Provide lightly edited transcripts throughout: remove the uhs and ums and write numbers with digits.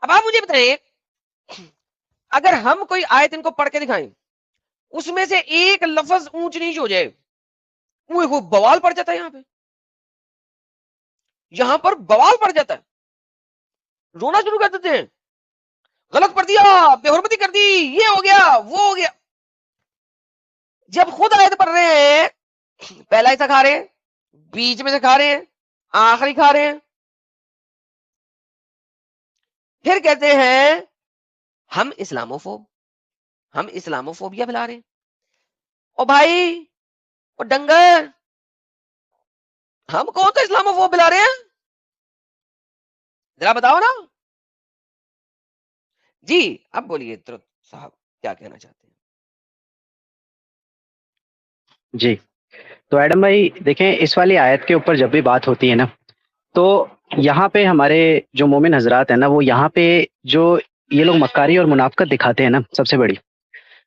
अब आप मुझे बताएं, अगर हम कोई आयत इनको पढ़ के दिखाएं, उसमें से एक लफ्ज ऊंच नीच हो जाए, वो बवाल पड़ जाता है। यहां पर बवाल पड़ जाता है, रोना शुरू कर देते हैं, गलत पढ़ दिया, बेहुरमती कर दी, ये हो गया, वो हो गया। जब खुद आयत पढ़ रहे हैं, पहला हिस्सा खा रहे हैं, बीच में से खा रहे हैं, आखिरी खा रहे हैं, फिर कहते हैं हम इस्लामोफोब, हम इस्लामोफोबिया फैला रहे हैं। ओ भाई, ओ डंगर, हम कौन सा इस्लामोफोब फैला रहे हैं, जरा बताओ ना जी। अब बोलिए तुरंत साहब, क्या कहना चाहते हैं। जी। तो एडम भाई देखें, इस वाली आयत के ऊपर जब भी बात होती है ना, तो यहाँ पे हमारे जो मोमिन हजरात है ना, वो यहाँ पे जो ये लोग मक्कारी और मुनाफकत दिखाते हैं ना, सबसे बड़ी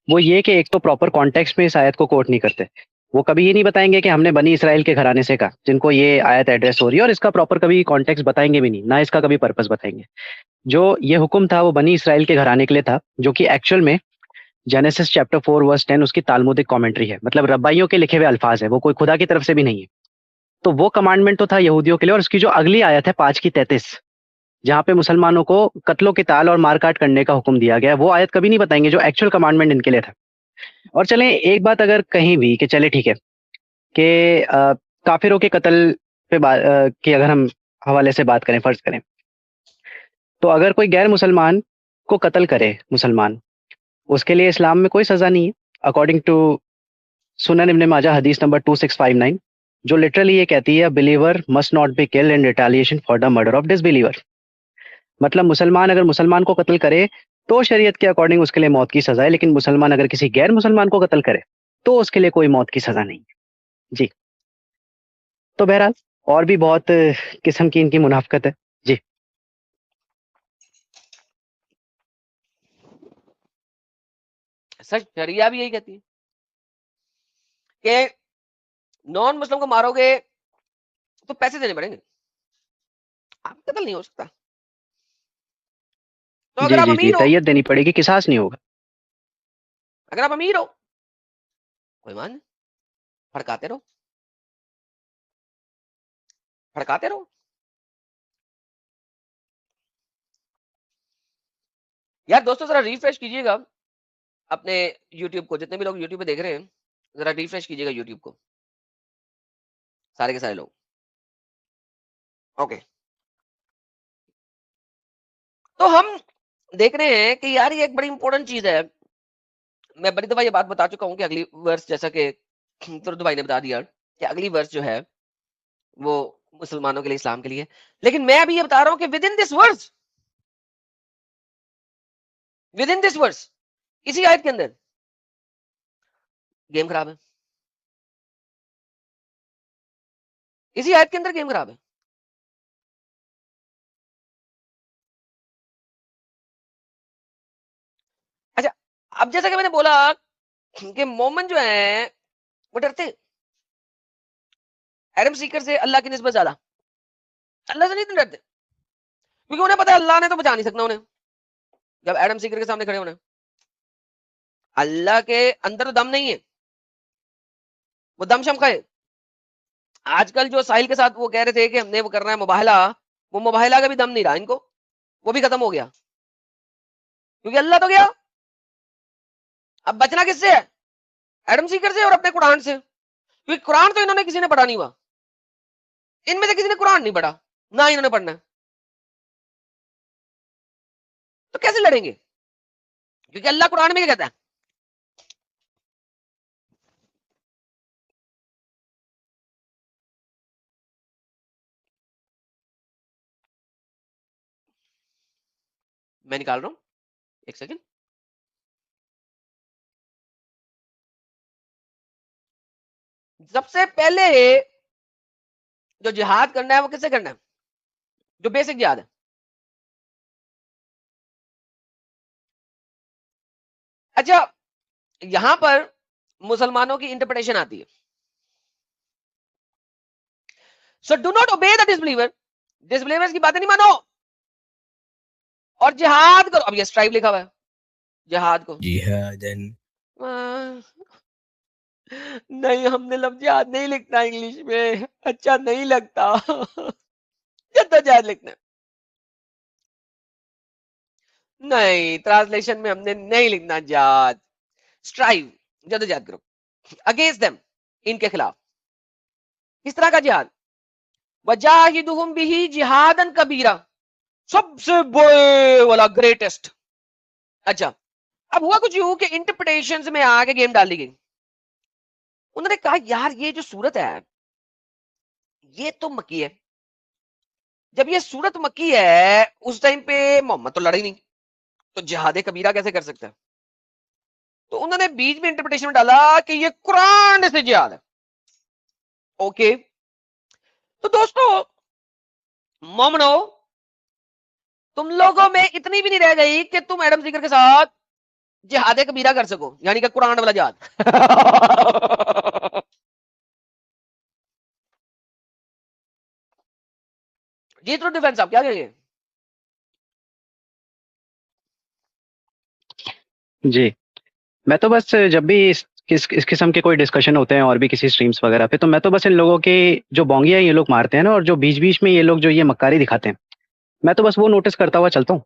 वो ये कि एक तो प्रॉपर कॉन्टेक्स्ट में इस आयत को कोट नहीं करते। वो कभी ये नहीं बताएंगे कि हमने बनी इसराइल के घराने से कहा, जिनको ये आयत एड्रेस हो रही है, और इसका प्रॉपर कभी कॉन्टेक्स्ट बताएंगे भी नहीं, ना इसका कभी पर्पस बताएंगे। जो ये हुक्म था वो बनी इसराइल के घराने के लिए था, जो कि एक्चुअल में जेनेसिस चैप्टर 4 वर्स 10 उसकी तालमुदिक कमेंट्री है, मतलब रब्बाइयों के लिखे हुए अल्फाज है, वो कोई खुदा की तरफ से भी नहीं है। तो वो कमांडमेंट तो था यहूदियों के लिए। और उसकी जो अगली आयत है 5 की 33, जहाँ पे मुसलमानों को कत्लो किताल और मारकाट करने का हुक्म दिया गया है, वो आयत कभी नहीं बताएंगे जो एक्चुअल कमांडमेंट इनके लिए था। और चलें एक बात अगर कहीं भी कि चले ठीक है कि काफिरों के कत्ल पे की अगर हम हवाले से बात करें, फर्ज करें, तो अगर कोई गैर मुसलमान को कत्ल करे मुसलमान, उसके लिए इस्लाम में कोई सजा नहीं है, अकॉर्डिंग टू सुनन इब्न माजा हदीस नंबर 2659, जो लिटरली ये कहती है believer must not be killed in retaliation for the murder of disbeliever. मतलब मुसलमान अगर मुसलमान को कत्ल करे तो शरीयत के अकॉर्डिंग उसके लिए मौत की सजा है, लेकिन मुसलमान अगर किसी गैर मुसलमान को कत्ल करे तो उसके लिए कोई मौत की सजा नहीं है। जी। तो बहरहाल और भी बहुत किस्म की इनकी मुनाफकत है। जी। सर शरिया भी यही कहती है कि नॉन मुस्लिम को मारोगे तो पैसे देने पड़ेंगे, आप कत्ल नहीं हो सकता। तो अगर जी आप जी जी, अमीर हो, तैयत देनी पड़ेगी, किसास नहीं होगा। अगर आप अमीर हो, कोई मान, फड़काते रहो, फड़काते रहो। यार दोस्तों, जरा रिफ्रेश कीजिएगा अपने यूट्यूब को, जितने भी लोग यूट्यूब पे देख रहे हैं, जरा रिफ्रेश कीजिएगा यूट्यूब को, सारे के सारे लोग। ओके, तो हम देख रहे हैं कि यार ये एक बड़ी इंपॉर्टेंट चीज है। मैं बड़ी दफा ये बात बता चुका हूँ कि अगली वर्ष, जैसा कि तुरंत भाई ने बता दिया कि अगली वर्ष जो है वो मुसलमानों के लिए, इस्लाम के लिए। लेकिन मैं अभी ये बता रहा हूँ कि विद इन दिस वर्स, इसी आयत के अंदर गेम खराब है, इसी आयत के अंदर गेम खराब है। अच्छा, अब जैसा कि मैंने बोला कि मोमन जो है वो डरते एडम सीकर से अल्लाह की निस्बत ज्यादा, अल्लाह से नहीं डरते, क्योंकि उन्हें पता है अल्लाह ने तो बचा नहीं सकना उन्हें जब एडम सीकर के सामने खड़े होने। अल्लाह के अंदर तो दम नहीं है, वो दम शम खाए। आजकल जो साहिल के साथ वो कह रहे थे कि हमने वो करना है मुबाहला, वो मुबाहला का भी दम नहीं रहा इनको, वो भी खत्म हो गया, क्योंकि अल्लाह तो गया। अब बचना किससे है? एडम सीकर से और अपने कुरान से, क्योंकि कुरान तो इन्होंने किसी ने पढ़ा नहीं हुआ, इनमें से किसी ने कुरान नहीं पढ़ा, ना इन्होंने पढ़ना है, तो कैसे लड़ेंगे? क्योंकि अल्लाह कुरान में क्या कहता है? मैं निकाल रहा हूं, एक सेकंड। सबसे पहले जो जिहाद करना है वो किससे करना है? जो बेसिक जिहाद है। अच्छा, यहां पर मुसलमानों की इंटरप्रिटेशन आती है। So do not obey the disbeliever, disbelievers की बातें नहीं मानो, और जिहाद करो। अब ये स्ट्राइव लिखा हुआ है, जिहाद को जिहादन। नहीं, हमने लफ्ज जिहाद नहीं लिखना इंग्लिश में, अच्छा नहीं लगता। जद्दोजहद लिखना है। नहीं, ट्रांसलेशन में हमने नहीं लिखना जिहाद, स्ट्राइव, जद्दोजहद करो अगेंस्ट देम, इनके खिलाफ। किस तरह का जिहाद? वजाहिदुहुम बिही जिहादन कबीरा, सबसे बड़े वाला, ग्रेटेस्ट। अच्छा, अब हुआ कुछ यूं कि इंटरप्रिटेशंस में आगे गेम डाली गई। उन्होंने कहा यार ये जो सूरत है ये तो मक्की है, जब ये सूरत मक्की है उस टाइम पे मोहम्मद तो लड़ा ही नहीं, तो जिहाद कबीरा कैसे कर सकता है? तो उन्होंने बीच में इंटरप्रिटेशन में डाला कि ये कुरान से जिहाद है। ओके, तो दोस्तों मोमनो, तुम लोगों में इतनी भी नहीं रह गई कि तुम एडम सीकर के साथ जिहाद कबीरा कर सको, यानी कि कुरान वाला जिहाद। जी थ्रू डिफेंस, आप क्या कहेंगे? जी, मैं तो बस जब भी इस किस्म के कोई डिस्कशन होते हैं और भी किसी स्ट्रीम्स वगैरह पे, तो मैं तो बस इन लोगों के जो बोंगिया ये लोग मारते हैं ना, और जो बीच बीच में ये लोग जो ये मक्कारी दिखाते हैं, मैं तो बस वो नोटिस करता हुआ चलता हूँ।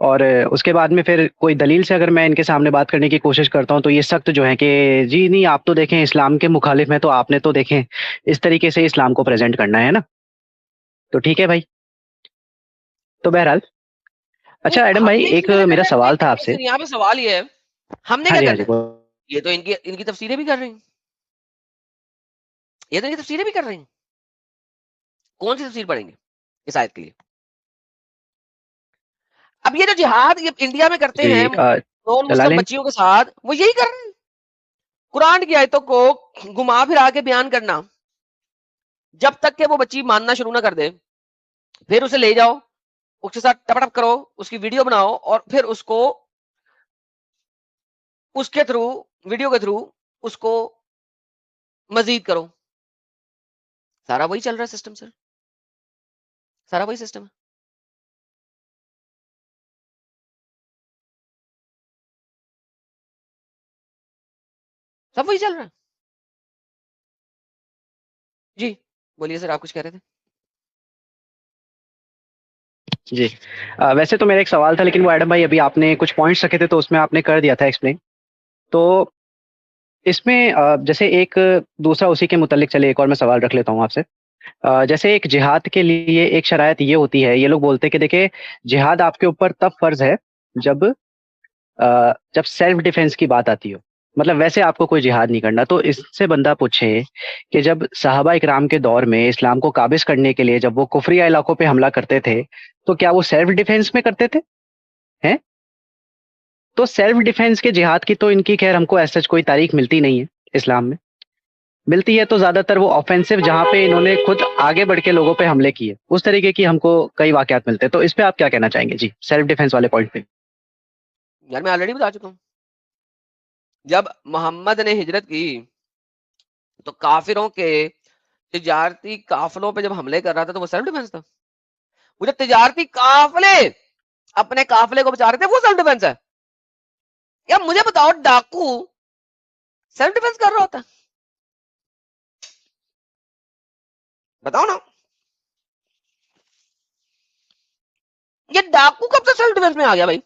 और उसके बाद में फिर कोई दलील से अगर मैं इनके सामने बात करने की कोशिश करता हूँ, तो ये सख्त जो है कि जी नहीं, आप तो देखें इस्लाम के मुखालिफ में, तो आपने तो देखें इस तरीके से इस्लाम को प्रेजेंट करना है ना, तो ठीक है भाई। तो बहरहाल, अच्छा एडम भाई, हमने एक इसमें मेरा सवाल था आपसे। यहाँ पे सवाल ये है, हमने हाँ क्या जी, हाँ करना जी, है? ये तो इनकी इनकी तफसीरें भी कर रही हैं, ये तो इनकी तफसीरें भी कर रही हैं। कौन सी तफसीर पढ़ेंगे इस आयत के लिए? अब ये जो जिहाद ये इंडिया में करते हैं जी, नॉन चला मुस्लिम लें। बच्चियों के साथ, वो यही कर रहे हैं, कुरान की आयतों को घुमा फिरा के बयान करना, जब तक के वो बच्ची मानना शुरू ना कर दे, फिर उसे ले जाओ, उसके साथ टपटप करो, उसकी वीडियो बनाओ, और फिर उसको उसके थ्रू, वीडियो के थ्रू उसको मजीद करो। सारा वही चल रहा है सिस्टम सर, सारा वही सिस्टम है। सब वही चल रहा है। जी बोलिए सर, आप कुछ कह रहे थे? जी, वैसे तो मेरा एक सवाल था, लेकिन वो एडम भाई अभी आपने कुछ पॉइंट्स रखे थे, तो उसमें आपने कर दिया था एक्सप्लेन। तो इसमें जैसे एक दूसरा उसी के मुतालिक, चले एक और मैं सवाल रख लेता हूँ आपसे। जैसे एक जिहाद के लिए एक शरायत ये होती है, ये लोग बोलते हैं कि देखिए, जिहाद आपके ऊपर तब फर्ज है जब जब सेल्फ डिफेंस की बात आती हो, मतलब वैसे आपको कोई जिहाद नहीं करना। तो इससे बंदा पूछे कि जब सहाबा इकराम के दौर में इस्लाम को काबिज करने के लिए जब वो कुफरिया इलाकों पे हमला करते थे, तो क्या वो सेल्फ डिफेंस में करते थे? हैं? तो सेल्फ डिफेंस के जिहाद की तो इनकी खैर हमको ऐसा कोई तारीख मिलती नहीं है इस्लाम में। मिलती है तो ज्यादातर वो ऑफेंसिव, जहाँ पे इन्होंने खुद आगे बढ़ के लोगों पे हमले किए, उस तरीके की हमको कई वाकयात मिलते हैं। तो इस पे आप क्या कहना चाहेंगे जी, सेल्फ डिफेंस वाले पॉइंट पे? यार मैं ऑलरेडी बता चुका हूँ, जब मोहम्मद ने हिजरत की तो काफिरों के तिजारती काफिलों पे जब हमले कर रहा था, तो वो सेल्फ डिफेंस था। वो जब तिजारती काफिले अपने काफिले को बचा रहे थे, वो सेल्फ डिफेंस है। या मुझे बताओ, डाकू सेल्फ डिफेंस कर रहा होता? बताओ ना, ये डाकू कब से सेल्फ डिफेंस में आ गया भाई?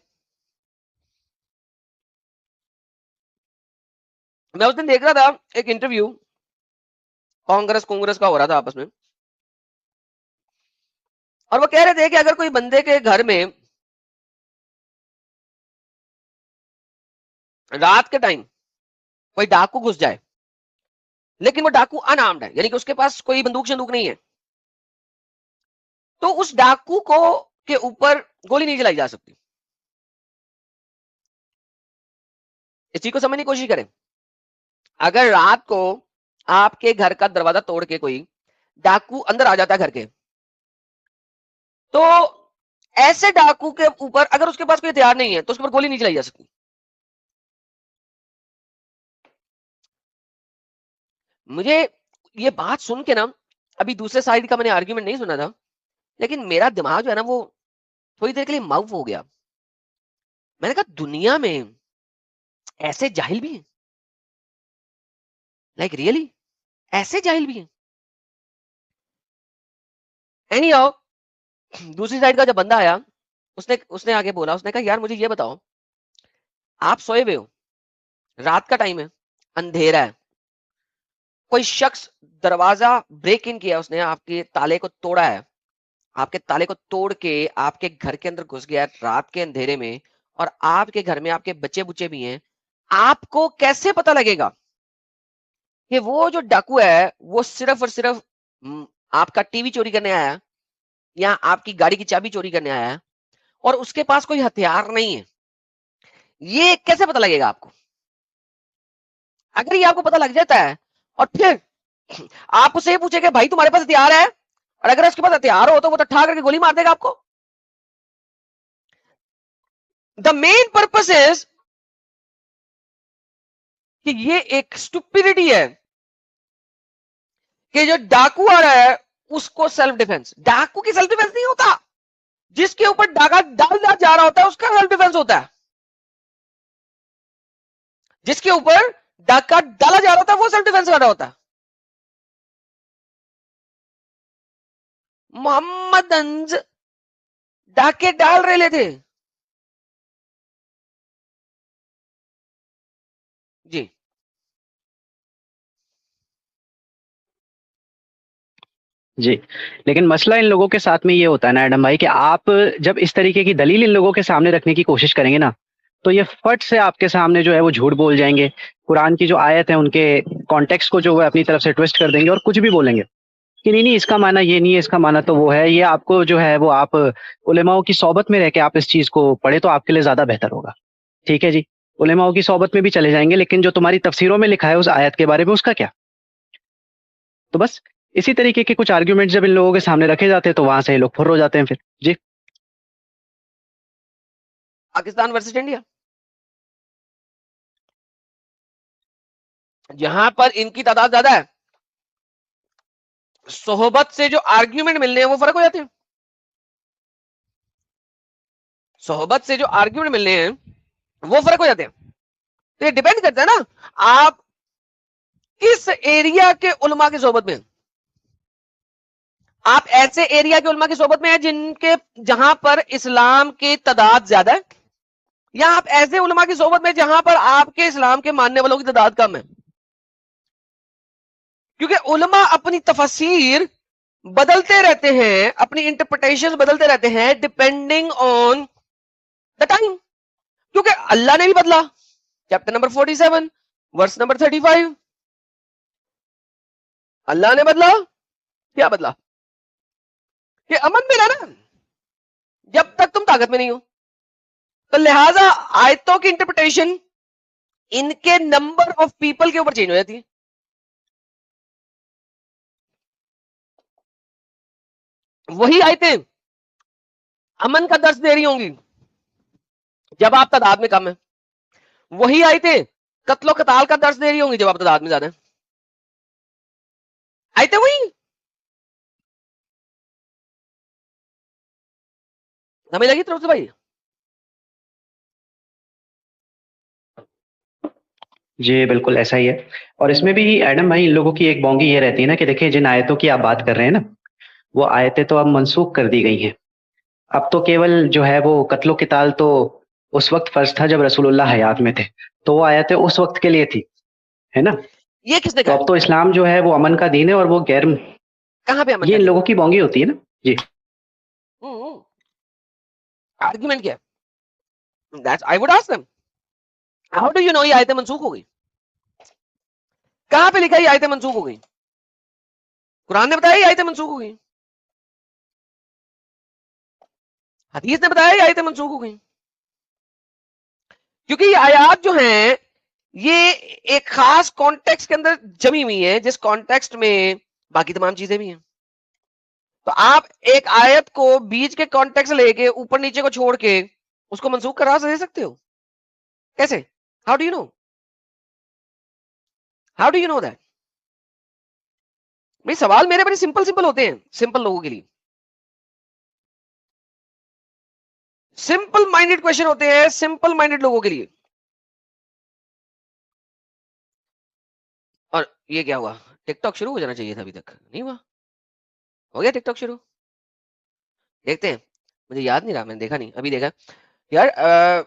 मैं उस दिन देख रहा था एक इंटरव्यू, कांग्रेस का हो रहा था आपस में, और वो कह रहे थे कि अगर कोई बंदे के घर में रात के टाइम कोई डाकू घुस जाए, लेकिन वो डाकू अनआर्म्ड है, यानी कि उसके पास कोई बंदूक शंदूक नहीं है, तो उस डाकू को के ऊपर गोली नहीं चलाई जा सकती। इस चीज को समझने की कोशिश करें। अगर रात को आपके घर का दरवाजा तोड़ के कोई डाकू अंदर आ जाता है घर के, तो ऐसे डाकू के ऊपर अगर उसके पास कोई हथियार नहीं है, तो उसके ऊपर गोली नहीं चलाई जा सकती। मुझे ये बात सुन के ना, अभी दूसरे साइड का मैंने आर्ग्यूमेंट नहीं सुना था, लेकिन मेरा दिमाग जो है ना, वो थोड़ी देर के लिए माउफ हो गया। मैंने कहा दुनिया में ऐसे जाहिल भी हैं, लाइक रियली ऐसे जाहिल भी हैं। एनी हाउ दूसरी साइड का जब बंदा आया, उसने उसने आगे बोला, उसने कहा यार मुझे ये बताओ, आप सोए हुए हो, रात का टाइम है, अंधेरा है, कोई शख्स दरवाजा ब्रेक इन किया, उसने आपके ताले को तोड़ा है, आपके ताले को तोड़ के आपके घर के अंदर घुस गया रात के अंधेरे में, और आपके घर में आपके बच्चे बुच्चे भी हैं, आपको कैसे पता लगेगा कि वो जो डाकू है वो सिर्फ और सिर्फ आपका टीवी चोरी करने आया है या आपकी गाड़ी की चाबी चोरी करने आया है और उसके पास कोई हथियार नहीं है? ये कैसे पता लगेगा आपको? अगर ये आपको पता लग जाता है और फिर आप उससे पूछे कि भाई तुम्हारे पास हथियार है, और अगर उसके पास हथियार हो तो वो तो ठा करके गोली मार देगा आपको। द मेन पर्पस इज कि ये एक स्टुपिडिटी है कि जो डाकू आ रहा है उसको सेल्फ डिफेंस, डाकू की सेल्फ डिफेंस नहीं होता, जिसके ऊपर डाका डाला जा रहा होता है उसका सेल्फ डिफेंस होता है। जिसके ऊपर डाका डाला जा रहा था वो सेल्फ डिफेंस कर रहा होता है। मोहम्मद अंज डाके डाल रहे थे जी। जी, लेकिन मसला इन लोगों के साथ में ये होता है ना एडम भाई कि आप जब इस तरीके की दलील इन लोगों के सामने रखने की कोशिश करेंगे ना, तो ये फट से आपके सामने जो है वो झूठ बोल जाएंगे। कुरान की जो आयत है उनके कॉन्टेक्स्ट को जो है अपनी तरफ से ट्विस्ट कर देंगे और कुछ भी बोलेंगे कि नहीं नहीं इसका माना ये नहीं है, इसका माना तो वो है। ये आपको जो है वो आप उलेमाओं की सोबत में रह के आप इस चीज को पढ़े तो आपके लिए ज्यादा बेहतर होगा। ठीक है जी, उलेमाओं की सोबत में भी चले जाएंगे, लेकिन जो तुम्हारी तफसीरों में लिखा है उस आयत के बारे में उसका क्या? तो बस इसी तरीके के कुछ आर्ग्यूमेंट जब इन लोगों के सामने रखे जाते हैं तो वहां से ये लोग फुर्र हो जाते हैं फिर जी। पाकिस्तान वर्सेस इंडिया, जहां पर इनकी तादाद ज्यादा है, सोहबत से जो आर्ग्यूमेंट मिलने हैं वो फर्क हो जाते हैं। सोहबत से जो आर्ग्यूमेंट मिलने हैं वो फर्क हो जाते हैं। तो ये डिपेंड करता है ना आप किस एरिया के उलमा की सोहबत में। आप ऐसे एरिया के उलमा की सोहबत में हैं जिनके जहां पर इस्लाम की तादाद ज्यादा है, या आप ऐसे उलमा की सोहबत में जहां पर आपके इस्लाम के मानने वालों की तादाद कम है। क्योंकि उलमा अपनी तफसीर बदलते रहते हैं, अपनी इंटरप्रिटेशन बदलते रहते हैं डिपेंडिंग ऑन द टाइम। क्योंकि अल्लाह ने भी बदला, चैप्टर नंबर 47 वर्स नंबर 35, अल्लाह ने बदला, क्या बदला? कि अमन मिला ना जब तक तुम ताकत में नहीं हो। तो लिहाजा आयतों की इंटरप्रिटेशन इनके नंबर ऑफ पीपल के ऊपर चेंज हो जाती है। वही आयतें अमन का दर्ज दे रही होंगी जब आप तादाद में कम है, वही आयतें कत्लो कताल का दर्ज दे रही होंगी जब आप तादाद में ज्यादा है। आयतें वही, समझ लगी तरफ से भाई? जी बिल्कुल ऐसा ही है। और इसमें भी एडम भाई इन लोगों की एक बोंगी ये रहती है ना कि देखिए जिन आयतों की आप बात कर रहे हैं ना, वो आयतें तो अब मनसूख कर दी गई हैं। अब तो केवल जो है वो कत्लो किताल तो उस वक्त फर्ज था जब रसूलुल्लाह हयात में थे, तो वो आयतें उस वक्त के लिए थी, है ना? ये किसने तो कहा? अब तो इस्लाम जो है वो अमन का दीन है और वो गैर, कहां पे अमन ये का इन दीन? लोगों की बोंगी होती है ना जी। आर्ग्यूमेंट क्या है? That's I would ask them, how do you know ये आयतें मनसूख हो गई? कहां पे लिखा है ये आयतें मनसूख हो गई? कुरान ने बताया ये आयतें मनसूख हो गई, हदीस ने बताया ये आयतें मनसूख हो गई। क्योंकि ये आयात जो हैं ये एक खास कॉन्टेक्स्ट के अंदर जमी हुई है, जिस कॉन्टेक्स्ट में बाकी तमाम चीजें भी हैं। तो आप एक आयत को बीच के कॉन्टेक्स्ट लेके ऊपर नीचे को छोड़ के उसको मनसूख करा दे सकते हो? कैसे? How do you know? How do you know that? भाई सवाल मेरे बड़े सिंपल सिंपल होते हैं सिंपल लोगों के लिए। सिंपल माइंडेड क्वेश्चन होते हैं सिंपल माइंडेड लोगों के लिए। और ये क्या हुआ, टिकटॉक शुरू हो जाना चाहिए था, अभी तक नहीं हुआ। हो गया टिकटॉक शुरू, देखते हैं। मुझे याद नहीं रहा, मैंने देखा नहीं, अभी देखा यार।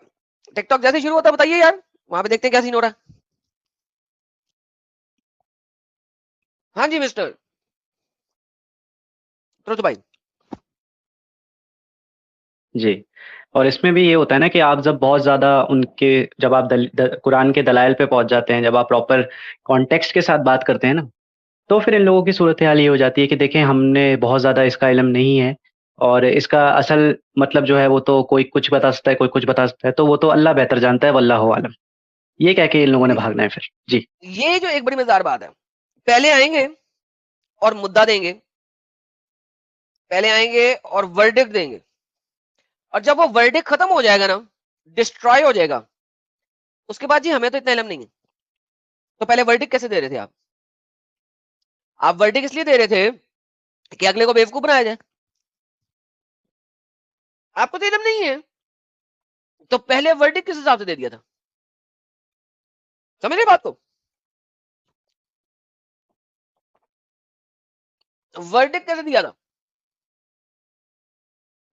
टिकटॉक जैसे शुरू होता बताइए यार, वहां पे देखते हैं क्या सीन हो रहा है। हाँ जी मिस्टर तो भाई। जी। और इसमें भी ये होता है ना कि आप जब बहुत ज़्यादा उनके जब आप कुरान के दलाइल पे पहुँच जाते हैं, जब आप प्रॉपर कॉन्टेक्स्ट के साथ बात करते हैं ना, तो फिर इन लोगों की सूरत-ए-हाल ये हो जाती है कि देखें हमने बहुत ज़्यादा इसका इल्म नहीं है और इसका असल मतलब जो है वो तो कोई कुछ बता सकता है, कोई कुछ बता सकता है, तो वो तो अल्लाह बेहतर जानता है, वल्लाहु आलम। ये कह के इन लोगों ने भागना है फिर। जी। ये जो एक बड़ी मजेदार बात है, पहले आएंगे और मुद्दा देंगे, पहले आएंगे और वर्डिक्ट देंगे, और जब वो वर्डिक्ट खत्म हो जाएगा ना, डिस्ट्रॉय हो जाएगा, उसके बाद जी हमें तो इतना इल्म नहीं है। तो पहले वर्डिक्ट कैसे दे रहे थे आप वर्डिक्ट इसलिए दे रहे थे कि अगले को बेवकूफ बनाया जाए। आपको तो इल्म नहीं है, तो पहले वर्डिक्ट किस हिसाब से दे दिया था, समझ रहे बात को। वर्डिक्ट कैसे दिया था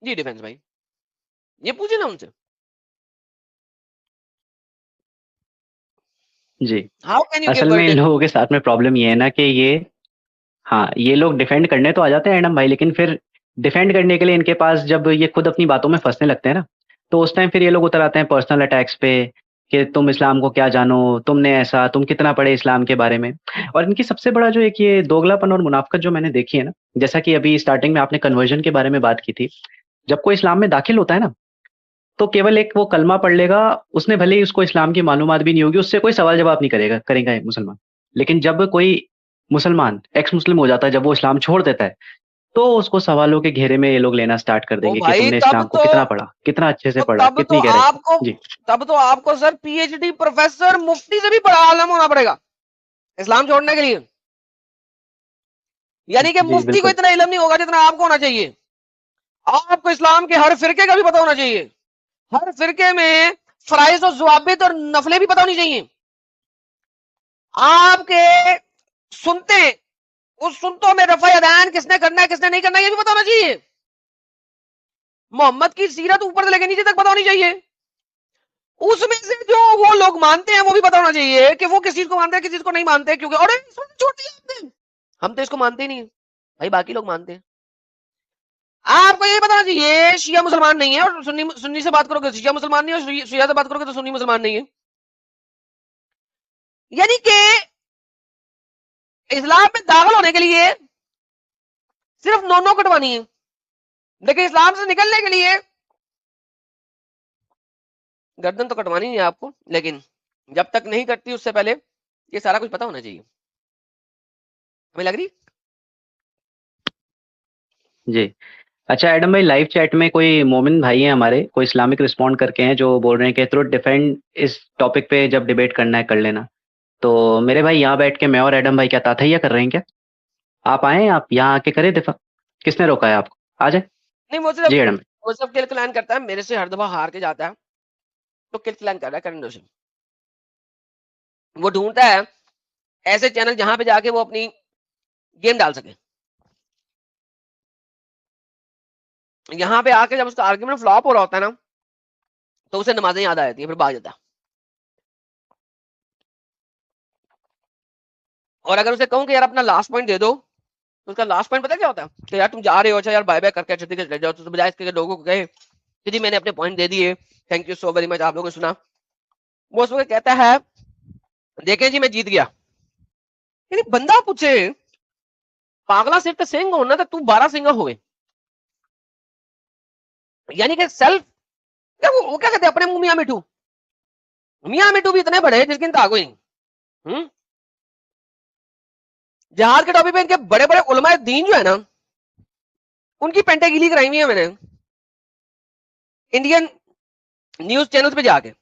जी डिफेंस भाई, ये पूछे ना उनसे। जी। हाउ कैन यू गिव असल में इन वर्डिक्ट। लोगों के साथ में प्रॉब्लम ये है ना कि ये हाँ, ये लोग डिफेंड करने तो आ जाते हैं एडम भाई, लेकिन फिर डिफेंड करने के लिए इनके पास जब ये खुद अपनी बातों में फंसने लगते हैं ना, तो उस टाइम फिर ये लोग उतर आते हैं पर्सनल अटैक्स पे कि तुम इस्लाम को क्या जानो, तुमने ऐसा, तुम कितना पढ़े इस्लाम के बारे में। और इनकी सबसे बड़ा जो एक ये दोगलापन और मुनाफ़िकत जो मैंने देखी है ना, जैसा कि अभी स्टार्टिंग में आपने कन्वर्जन के बारे में बात की थी। जब कोई इस्लाम में दाखिल होता है ना, तो केवल एक वो कलमा पढ़ लेगा, उसने भले ही उसको इस्लाम की मालूमात भी नहीं होगी, उससे कोई सवाल जवाब नहीं करेगा मुसलमान। लेकिन जब कोई मुसलमान एक्स मुस्लिम हो जाता है, जब वो इस्लाम छोड़ देता है, तो उसको सवालों के घेरे में ये लोग लेना स्टार्ट कर ओ देंगे कि भाई तुमने इस्लाम को कितना पढ़ा, कितना अच्छे से पढ़ा, तब तो कितनी गहराई से। आपको जी। तब तो आपको सर पीएचडी प्रोफेसर मुफ्ती से भी बड़ा आलम होना पड़ेगा इस्लाम छोड़ने के लिए। यानी कि जी, मुफ्ती को बिल्कुल। इतना इल्म नहीं होगा जितना आपको होना चाहिए। आपको इस्लाम के हर फिरके का भी पता होना चाहिए, हर फिरके में फराइज और जवाबित और नफले भी पता होनी चाहिए। आपके सुनते उस सुनतों में रफा अदान किसने करना है किसने नहीं करना है ये भी पता होना चाहिए। मोहम्मद की सीरत ऊपर से लेकर नीचे तक पता होनी चाहिए। उसमें से जो वो लोग मानते हैं वो भी पता होना चाहिए कि वो किस चीज को मानते हैं किस चीज को नहीं मानते, क्योंकि और छोड़ दिया आपने, हम तो इसको मानते ही नहीं भाई, बाकी लोग मानते हैं। आपको ये बताना चाहिए शिया मुसलमान नहीं है, और सुन्नी सुन्नी से बात करोगे तो शिया मुसलमान नहीं है, और शिया से बात करोगे तो सुन्नी मुसलमान नहीं है। यानी कि इस्लाम में दाखिल होने के लिए सिर्फ नोनो कटवानी है, लेकिन इस्लाम से निकलने के लिए गर्दन तो कटवानी नहीं है आपको, लेकिन जब तक नहीं कटती उससे पहले ये सारा कुछ पता होना चाहिए। हमें लग रही। जी। अच्छा एडम भाई, लाइव चैट में कोई मोमिन भाई हैं हमारे, कोई इस्लामिक रिस्पॉन्ड करके हैं, जो बोल रहे हैं कि ट्रुथ डिफेंड इस टॉपिक पे जब डिबेट करना है कर लेना। तो मेरे भाई यहाँ बैठ के मैं और एडम भाई क्या ताथैया कर रहे हैं क्या? आप आए, आप यहाँ आके करें दिफा। किसने रोका है आपको? आ जाए। नहीं जी एडम भाई। वो सिर्फ किल क्लैन करता है, मेरे से हर दफा हार के जाता है, तो किल क्लैन कर रहा है करने से। वो ढूंढता है ऐसे चैनल जहां पे जाके वो अपनी गेम डाल सके। यहाँ पे आके जब उसका आर्ग्यूमेंट फ्लॉप हो रहा होता है ना, तो उसे नमाजें याद आ जाती है, फिर भाग जाता है। और अगर उसे कहूं कि यार अपना लास्ट पॉइंट दे दो, तो उसका लास्ट पॉइंट पता क्या होता है कि यार तुम जा रहे हो, अच्छा यार बाय बाय करके अच्छे तरीके से चले जाओ, तो बजाय इसके लोगों को कहे कि जी मैंने अपने पॉइंट दे दिए, thank you so very much, आप लोगों ने सुना। वो उस वक्त कहता है देखें जी मैं जीत गया। यानी बंदा पूछे पागला सिर्फ सिंह होना तो तू 12 सिंह हुए। यानी कि सेल्फ क्या वो क्या कहते हैं अपने मुंह मियां मिठू, मियां मिठू भी इतने बड़े हैं जिसकी इंतहा कोई नहीं। जहाज के टॉपिक पे इनके बड़े बड़े उलमाए दीन जो है ना, उनकी पेंटे गिली कराई हुई है मैंने इंडियन न्यूज चैनल पे जाके।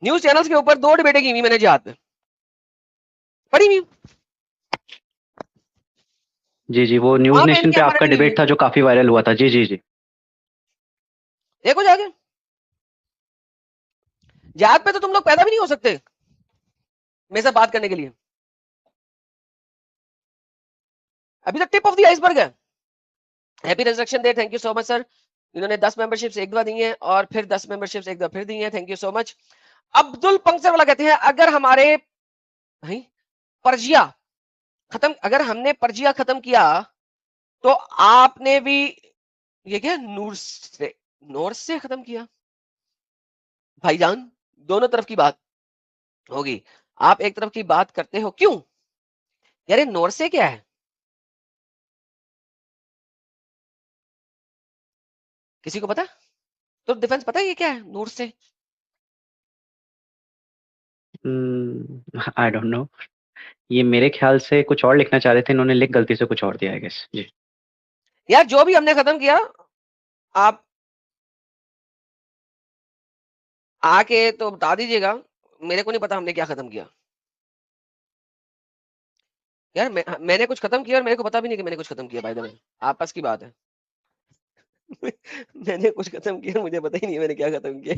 न्यूज चैनल्स के ऊपर 2 डिबेटें की हुई मैंने जिहाद पे, पढ़ी हुई। जी जी, वो न्यूज़ वहां पे नेशन इनके पे हमारे आपका नहीं हुई। डिबेट था जो काफ़ी वायरल हुआ था। जी जी जी। एक हो जाएगा। जहाज पे तो तुम लोग पैदा भी नहीं हो सकते मेरे साथ बात करने के लिए, अभी तो टिप ऑफ द आइसबर्ग है। Happy resurrection day, thank you so much sir. इन्होंने 10 मेंबरशिप्स एक दफा दी हैं और फिर 10 मेंबरशिप्स एक दफा फिर दी हैं, thank you so much. Abdul puncture वाला कहते हैं अगर हमारे भाई पर्जिया खत्म, अगर हमने पर्जिया खत्म किया तो आपने भी ये क्या नूर से खत्म किया भाईजान, दोनों तरफ की बात होगी। आप एक तरफ की बात करते हो क्यों यार, ये नॉर्थ से क्या है, किसी को पता? तो डिफेंस पता है ये क्या है नॉर्थ से? आई डोंट नो, ये मेरे ख्याल से कुछ और लिखना चाह रहे थे, इन्होंने लिख गलती से कुछ और दिया, आई गेस जी। यार जो भी हमने खत्म किया आप आके तो बता दीजिएगा, मेरे को नहीं पता हमने क्या खत्म किया। यार मैंने कुछ खत्म किया और मेरे को पता भी नहीं कि मैंने कुछ खत्म किया, बाय द वे आपस की बात है। मैंने कुछ खत्म किया, मुझे पता ही नहीं है मैंने क्या खत्म किया।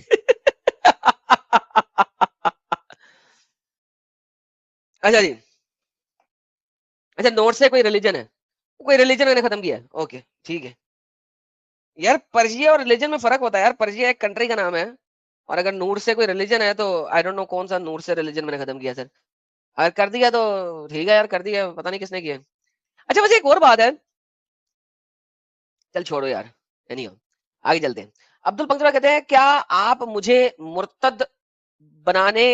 अच्छा जी, अच्छा नॉर्थ से कोई रिलीजन है, कोई रिलीजन मैंने खत्म किया है, ओके ठीक है। यार पर्शिया और रिलीजन में फर्क होता है यार, पर्शिया एक कंट्री का नाम है और अगर नूर से कोई रिलीजन है तो आई डोंट नो कौन सा नूर से रिलीजन मैंने खत्म किया सर। अगर कर दिया तो ठीक है यार, कर दिया, पता नहीं किसने किया। अच्छा वैसे एक और बात है, चल छोड़ो यार, नहीं हो, आगे चलते हैं। अब्दुल पंचरा कहते हैं क्या आप मुझे मुर्तद बनाने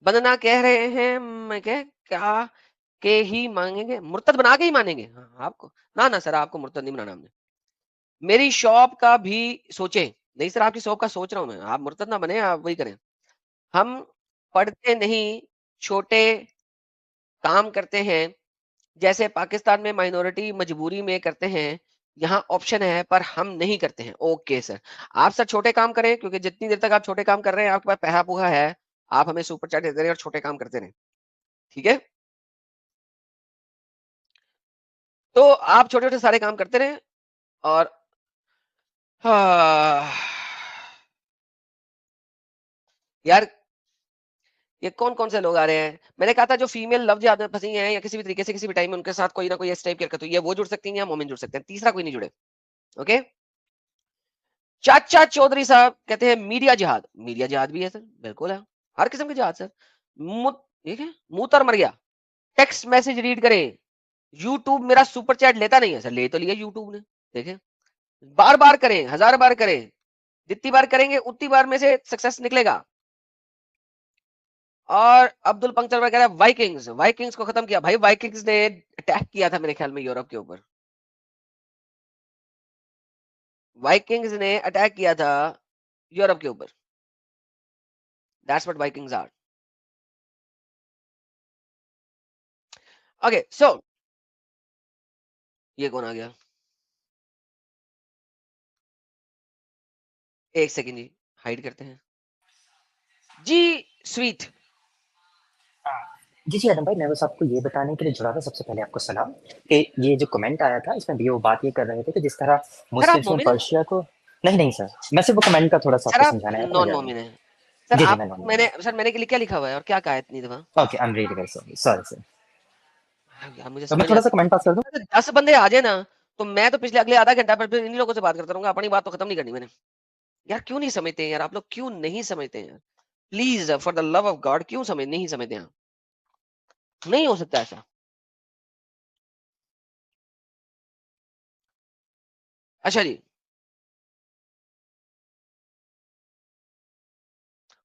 बनना कह रहे हैं, मैं कह क्या के ही मांगेंगे, मुर्तद बना के ही मानेंगे? हाँ, आपको ना ना सर, आपको मुर्तद नहीं बनाना हमने, मेरी शॉप का भी सोचे। नहीं सर, आपकी शॉप का सोच रहा हूं मैं, आप मुर्तद ना बने, आप वही करें। हम पढ़ते नहीं, छोटे काम करते हैं, जैसे पाकिस्तान में माइनॉरिटी मजबूरी में करते हैं, यहाँ ऑप्शन है पर हम नहीं करते हैं। ओके सर, आप सर छोटे काम करें, क्योंकि जितनी देर तक आप छोटे काम कर रहे हैं आपके पास पैसा पूहा है, आप हमें सुपर चैट देते रहे और छोटे काम करते रहे, ठीक है? तो आप छोटे छोटे सारे काम करते रहे और हाँ, यार ये कौन कौन से लोग आ रहे हैं? मैंने कहा था जो फीमेल लव ज्यादा फंसी हैं या किसी भी तरीके से किसी भी टाइम में उनके साथ कोई ना कोई इस टाइप की हरकत हुई है, वो जुड़ सकती हैं या मोमिन जुड़ सकते हैं, तीसरा कोई नहीं जुड़े। ओके, चाचा चौधरी साहब कहते हैं मीडिया जिहाद, मीडिया जिहाद भी है सर, बिल्कुल है, हर किस्म के जिहाद सर। ठीक है, मुंह तर मर गया, टेक्स्ट मैसेज रीड करें, यूट्यूब मेरा सुपर चैट लेता नहीं है सर, ले तो लिया यूट्यूब ने, देखे, बार बार करें, 1000 बार करें, जितनी बार करेंगे उतनी बार में से सक्सेस निकलेगा। और अब्दुल पंक्चर कह रहा है वाइकिंग्स, वाइकिंग्स को खत्म किया भाई, वाइकिंग्स ने अटैक किया था मेरे ख्याल में यूरोप के ऊपर, वाइकिंग्स ने अटैक किया था यूरोप के ऊपर, that's what Vikings are. Okay so ये कौन आ गया, एक सेकंड जी, हाइड करते हैं जी, स्वीट। जी, जी, आदम भाई, मैं बस आपको ये बताने के लिए जुड़ा था, सबसे पहले आपको सलाम कि ये जो कमेंट आया था, इसमें भी वो बात ये कर रहे थे कि जिस तरह सर आप मुस्लिम्स ने मोमिन है? पर्शिया को नहीं, नहीं सर, मैं सिर्फ़ वो कमेंट का थोड़ा-सा सर आपको आप समझाने आया था, मैं नॉन जा रहा हूँ। मोमिन है? सर जी, जी, मैं आप, नॉन मैंने सर मैंने के लिए क्या लिखा हुआ है और क्या कहा है इतनी दफा? Okay, I am really very sorry, sorry sir. यार मुझे तो मैं समझ नहीं थोड़ा-सा आता, कमेंट पास कर दूँ? अगर 10 बंदे आ जाए ना तो मैं तो पिछले अगले आधा घंटा पर फिर इन्हीं लोगों से बात करता रहूंगा, अपनी बात तो खत्म नहीं करनी मैंने। यार क्यों नहीं समझते हैं यार आप लोग, क्यों नहीं समझते हैं यार? Please for the love of God, क्यों समझ नहीं समझते हैं? नहीं हो सकता ऐसा। अच्छा जी,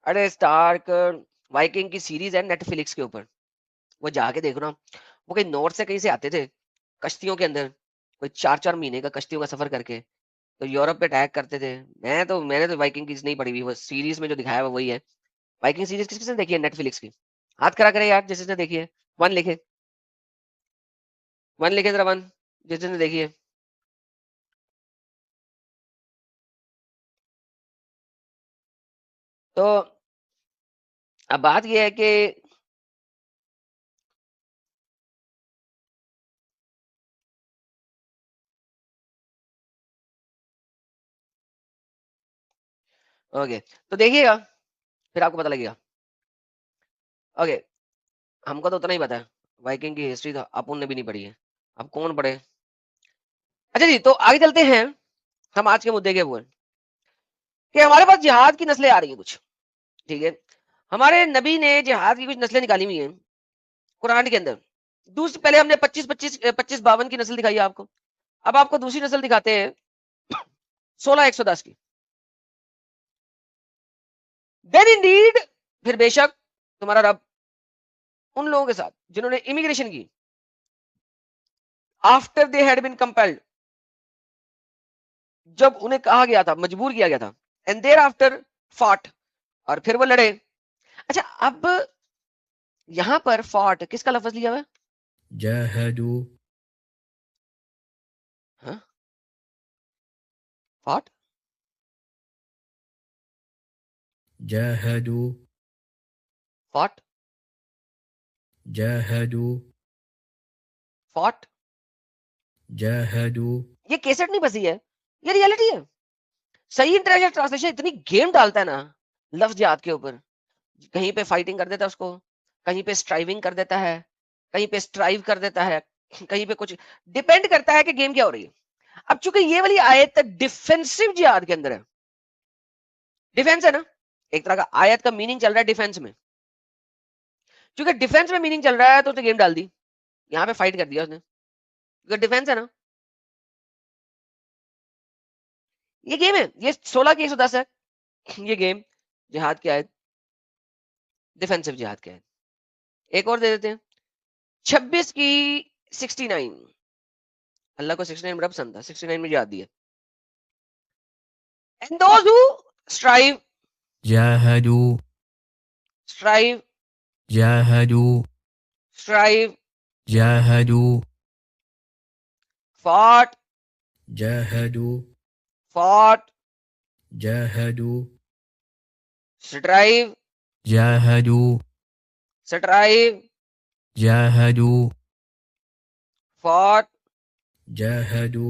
अरे स्टार्क वाइकिंग की सीरीज है नेटफ्लिक्स के ऊपर, वो जाके देखो ना, वो कहीं नॉर्थ से कहीं से आते थे कश्तियों के अंदर, कोई 4-4 महीने का कश्तियों का सफर करके, तो यूरोप पे अटैक करते थे। मैंने तो वाइकिंग की नहीं पढ़ी हुई, वो सीरीज में जो दिखाया हुआ वही है। वाइकिंग सीरीज किस किसने देखी है नेटफ्लिक्स की? हाथ खड़ा करे यार जिस जिसने देखी है, वन लिखे, वन लिखे जरा, वन जिस जिसने देखी है। तो अब बात ये है कि ओके, तो देखिएगा फिर आपको पता लगेगा। ओके, हमको तो उतना ही पता है, वाइकिंग की हिस्ट्री तो अपन ने भी नहीं पढ़ी है, अब कौन पढ़े। अच्छा जी, तो आगे चलते हैं हम आज के मुद्दे के ऊपर कि हमारे पास जिहाद की नस्लें आ रही हैं कुछ, ठीक है। हमारे नबी ने जिहाद की कुछ नस्लें निकाली हुई हैं कुरान के अंदर। दूसरी, पहले हमने 25-52 की नस्ल दिखाई है आपको, अब आपको दूसरी नस्ल दिखाते हैं 16-110 की। देन इंडीड, फिर बेशक तुम्हारा रब उन लोगों के साथ जिन्होंने इमिग्रेशन की after they had been compelled, जब उन्हें कहा गया था, मजबूर किया गया था, एंड देयर आफ्टर फॉट, और फिर वो लड़े। अच्छा, अब यहां पर फॉट किसका लफ्ज लिया हुआ है? जाहदू हाँ? फॉट, जाहदू फॉट, जाहदू फॉट, जाहदू। ये केसेट नहीं बसी है, ये रियलिटी है। सही इंटरनेशनल ट्रांसलेशन इतनी गेम डालता है ना लफ्ज याद के ऊपर, कहीं पे फाइटिंग कर देता है उसको, कहीं पे स्ट्राइविंग कर देता है, कहीं पे स्ट्राइव कर देता है, कहीं पे कुछ, डिपेंड करता है कि गेम क्या हो रही है। अब चूंकि ये वाली आयत डिफेंसिव जिहाद के अंदर है, डिफेंस है ना, एक तरह का आयत का मीनिंग चल रहा है डिफेंस में, क्योंकि डिफेंस में मीनिंग चल रहा है तो उसने गेम डाल दी, यहाँ पे फाइट कर दिया उसने, क्योंकि डिफेंस है ना, ये गेम है, ये 16 की 110 है, ये गेम जिहाद की आयत, डिफेंसिव जिहाद की आयत। एक और दे देते हैं 26 की 69, अल्लाह को 69 बड़ा पसंद था, 69 में जिहाद दिया। एंड दोज हु स्ट्राइव, जाहदू स्ट्राइव, जाहदू स्ट्राइव, जाहदू फॉट, जाहदू फॉट, जाहदू स्ट्राइव, जाहदू स्ट्राइव, जाहदू फॉट। जाहदू।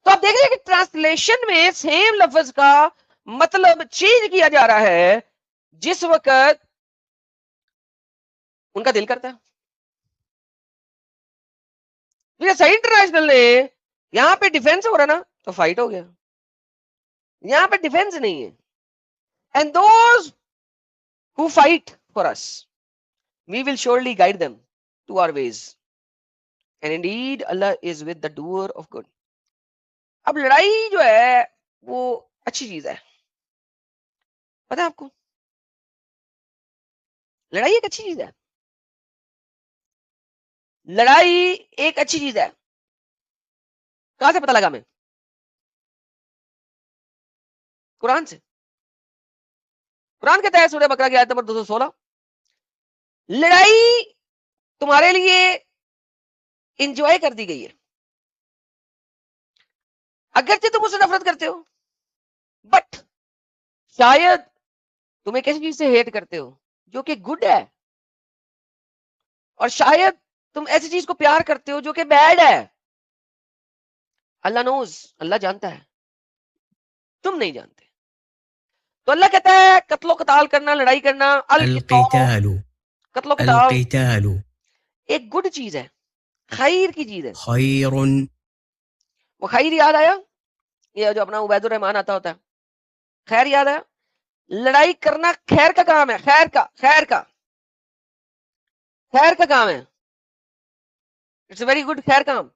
तो आप देख रहे हैं कि ट्रांसलेशन में सेम लफ्ज का मतलब चेंज किया जा रहा है जिस वक्त उनका दिल करता है। ये सही इंटरनेशनल ने यहां पे डिफेंस हो रहा ना, तो फाइट हो गया, यहां पे डिफेंस नहीं है। And those who fight for us we will surely guide them to our ways, and indeed Allah is with the doer of good. अब लड़ाई जो है वो अच्छी चीज है, पता है आपको, लड़ाई एक अच्छी चीज है, लड़ाई एक अच्छी चीज है। कहां से पता लगा मैं? कुरान से। कुरान कहता है सूरह बकरा की आयत नंबर 216, लड़ाई तुम्हारे लिए इंजॉय कर दी गई है, अगरचे तुम उससे नफरत करते हो, बट शायद तुम एक ऐसी चीज से हेट करते हो जो कि गुड है, और शायद तुम ऐसी चीज को प्यार करते हो जो कि बैड है। अल्लाह नोज, अल्लाह जानता है, तुम नहीं जानते। तो अल्लाह कहता है कत्लो कताल करना, लड़ाई करना, अल अल-क़ितालु कत्लो कताल अल-क़ितालु एक गुड चीज है, खैर की चीज है। खैरुन। वो खैर याद आया, ये जो अपना उबैदुर रहमान आता होता है, खैर याद आया। लड़ाई करना खैर का काम है, खैर का, खैर का, खैर का काम है, इट्स वेरी गुड, खैर काम।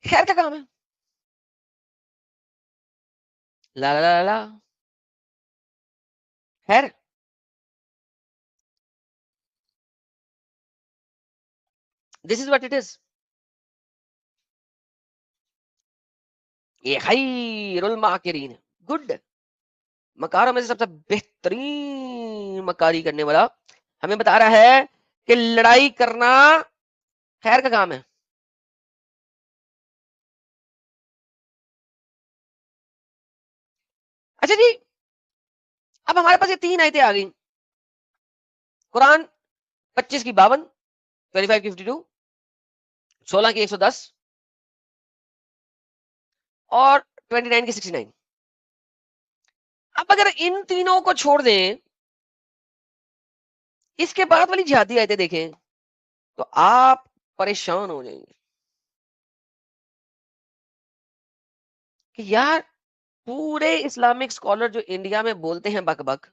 खैर का काम है, ला ला ला ला, खैर। This is what it is, ये खैरुल माकिरीन, गुड मकारों में से सबसे बेहतरीन मकारी करने वाला हमें बता रहा है कि लड़ाई करना खैर का काम है। अच्छा जी, अब हमारे पास ये तीन आयतें आ गई, कुरान 25 की 52, 25 की 52, 16 की 110 और 29 की 69। अब अगर इन तीनों को छोड़ दें, इसके बाद वाली जिहादी आयतें देखें तो आप परेशान हो जाएंगे कि यार पूरे इस्लामिक स्कॉलर जो इंडिया में बोलते हैं बक बक,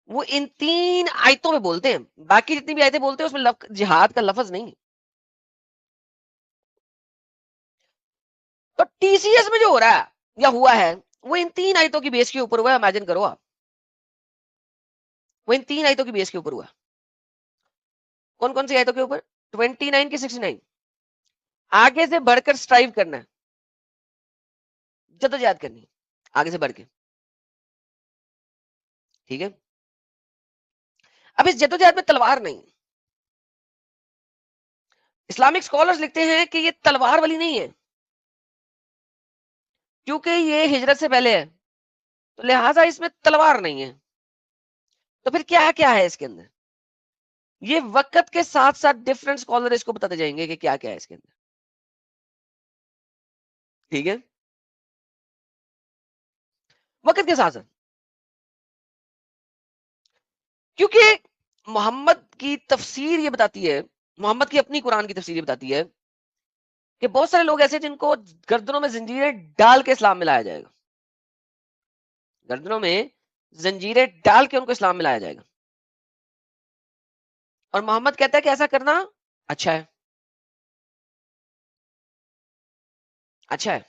वो इन 3 आयतों में बोलते हैं। बाकी जितनी भी आयतें बोलते हैं उसमें जिहाद का लफ्ज नहीं है। तो टीसीएस में जो हो रहा है या हुआ है वो इन 3 आयतों की बेस के ऊपर हुआ है। इमेजिन करो आप, वो इन 3 आयतों की बेस के ऊपर हुआ है। कौन कौन सी आयतों के ऊपर? 29 की 69। आगे से बढ़कर स्ट्राइव करना है, जद्दोजहद करनी है आगे से बढ़ के, ठीक है। अब इस जद्दोजहद में तलवार नहीं। इस्लामिक स्कॉलर्स लिखते हैं कि ये तलवार वाली नहीं है, क्योंकि ये हिजरत से पहले है, तो लिहाजा इसमें तलवार नहीं है। तो फिर क्या क्या है इसके अंदर? ये वक्त के साथ साथ डिफरेंट स्कॉलर इसको बताते जाएंगे कि क्या क्या है इसके अंदर, ठीक है। वक्त के साथ साथ, क्योंकि मोहम्मद की तफसीर ये बताती है, मोहम्मद की अपनी कुरान की तफसीर ये बताती है कि बहुत सारे लोग ऐसे जिनको गर्दनों में जंजीरें डाल के इस्लाम में लाया जाएगा। गर्दनों में जंजीरें डाल के उनको इस्लाम में लाया जाएगा। और मोहम्मद कहता है कि ऐसा करना अच्छा है, अच्छा है,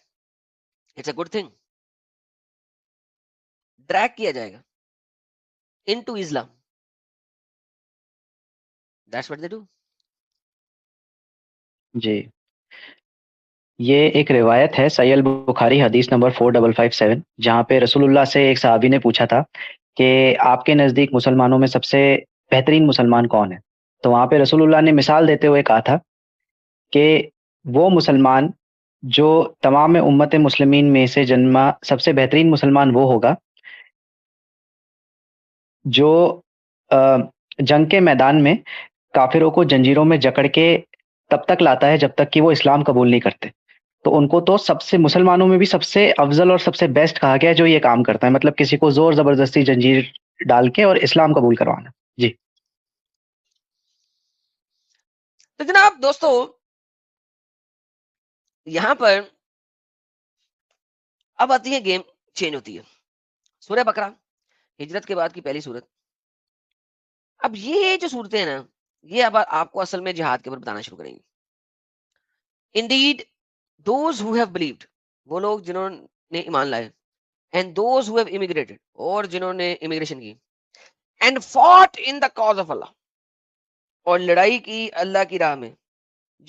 it's a good thing. Drag किया जाएगा into Islam, that's what they do. जी, ये एक रिवायत है सही अल बुखारी हदीस नंबर 4557, जहाँ पे रसूलुल्लाह से एक सहाबी ने पूछा था कि आपके नज़दीक मुसलमानों में सबसे बेहतरीन मुसलमान कौन है? तो वहाँ पे रसूलुल्लाह ने मिसाल देते हुए कहा था कि वो मुसलमान जो तमाम उम्मत मुस्लिमीन में से जन्मा सबसे बेहतरीन मुसलमान वो होगा जो जंग के मैदान में काफिरों को जंजीरों में जकड़ के तब तक लाता है जब तक कि वो इस्लाम कबूल नहीं करते। तो उनको तो सबसे मुसलमानों में भी सबसे अफजल और सबसे बेस्ट कहा गया है जो ये काम करता है, मतलब किसी को जोर जबरदस्ती जंजीर डाल के और इस्लाम कबूल करवाना। जी, तो जनाब दोस्तों, यहां पर अब आती है गेम चेंज होती है। सूरह बकरा हिजरत के बाद की पहली सूरत। अब ये जो सूरतें हैं ना, ये अब आपको असल में जिहाद के ऊपर बताना शुरू करेंगी। Indeed those who have believed, वो लोग जिन्होंने ईमान लाए, and those who have immigrated, और जिन्होंने इमिग्रेशन की, and fought in the cause of Allah, और लड़ाई की अल्लाह की राह में,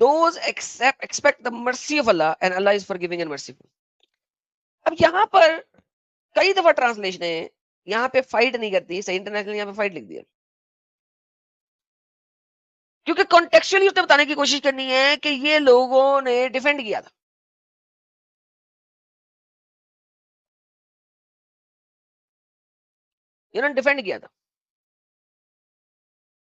those expect the mercy of Allah and Allah is forgiving and merciful। अब यहाँ पर कई दफा ट्रांसलेशन है, यहाँ पे फाइट नहीं करती, सही इंटरनेशनल यहाँ पे फाइट लिख दिया, क्योंकि कॉन्टेक्चुअली उसने बताने की कोशिश करनी है कि ये लोगों ने डिफेंड किया था। इन्होंने डिफेंड किया था।